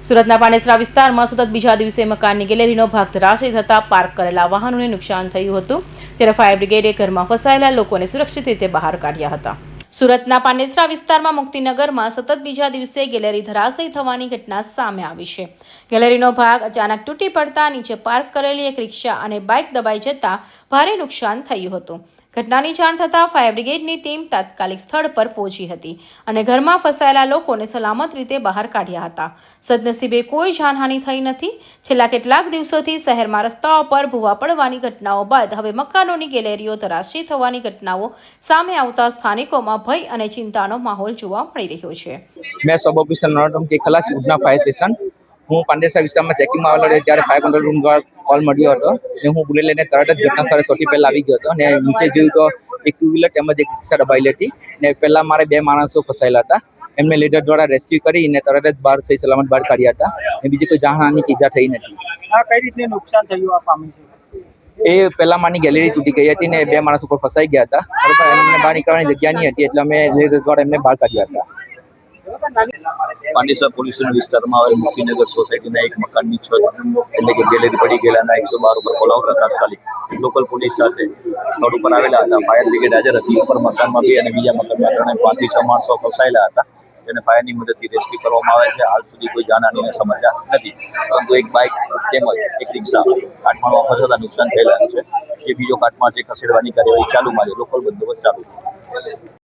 સુરતના પાનેસરા વિસ્તારમાં સતત બીજા દિવસે મકાનની ગેલેરીનો ભાગ ધરાશયી થતાં પાર્ક કરેલા વાહનોને નુકસાન થયું હતું, જ્યારે ફાયર બ્રિગેડે ઘરમાં ફસાયેલા લોકોને સુરક્ષિત રીતે બહાર કાઢ્યા હતા. સુરતના પાનેસરા વિસ્તારમાં મુક્તિનગરમાં સતત બીજા દિવસે ગેલેરી ધરાશયી થવાની ઘટના સામે આવી છે. ગેલેરીનો ભાગ અચાનક તૂટી પડતા નીચે પાર્ક કરેલી એક રિક્ષા અને બાઇક દબાઈ જતા ભારે નુકસાન થયું હતું. ઘટનાની જાણ થતાં ફાયર બ્રિગેડની ટીમ તાત્કાલિક સ્થળ પર પહોંચી હતી અને ઘરમાં ફસાયેલા લોકોને સલામત રીતે બહાર કાઢ્યા હતા. સદનસીબે કોઈ જાનહાનિ થઈ નથી. છેલ્લા કેટલાક દિવસોથી શહેરમાં રસ્તાઓ પર ભૂવા પડવાની ઘટનાઓ બાદ હવે મકાનોની ગેલેરીઓ ધરાશયી થવાની ઘટનાઓ સામે આવતા સ્થાનિકોમાં ભય અને ચિંતાનો માહોલ જોવા મળી રહ્યો છે. मैं सब ऑफिसर नरोत्तम के खलास उजना फायर स्टेशन હું પાંડેસરા વિસ્તારમાં ચેકિંગમાં આવેલો રહ્યો ત્યારે ફાયર કંટ્રોલ રૂમ દ્વારા કોલ મળ્યો હતો ને હું બુલેટ લઈને તરત જ ઘટના સ્થળે સૌથી પહેલા આવી ગયો હતો ને નીચે જોયું તો એક ટુ વ્હીલર તેમજ એક રિક્ષા દબાયેલી હતી ને પહેલા મારે 2 માણસો ફસાયેલા હતા. એમને લીડર દ્વારા રેસ્ક્યુ કરીને તરત જ બહાર સહી સલામત બહાર કાઢ્યા હતા ને બીજી કોઈ જાનહાનિ કે ઈજા થઈ નથી. આ કઈ રીતે નુકસાન થયું આ પામી છે? એ પહેલા માની ગેલેરી તૂટી ગઈ હતી ને 2 માણસો પર ફસાઈ ગયા હતા. બરોબર, એમને બહાર નીકળવાની જગ્યા નહીં હતી એટલે અમે લીડર દ્વારા એમને બહાર કાઢ્યા હતા. પાંડેસરા પોલીસ વિસ્તારમાં આવેલ મુક્તિનગર સોસાયટીના એક મકાનની છત એટલે કે ગેલેરી પડી ગયેલાના 112 ઉપર બોલાવતા તાત્કાલિક લોકલ પોલીસ સાથે સ્થળ ઉપર આવેલા હતા. ફાયર બ્રિગેડ હાજર હતી. ઉપર મકાનમાં 2 અને બીજા મકાનમાં 3 5 થી 6 માણસો ફસાયેલા હતા જેને ફાયરની મદદથી રેસ્ક્યુ કરવામાં આવે છે. હાલ સુધી કોઈ જાનહાનિના સમાચાર નથી, પરંતુ એક બાઇક તેમજ એક રિક્ષા કાટમાળમાં ફસાતા નુકસાન થયેલા છે. જે બીજો કાટમાળ છે ખસેડવાની કાર્યવાહી ચાલુમાં છે. લોકલ બંદોબસ્ત ચાલુ છે.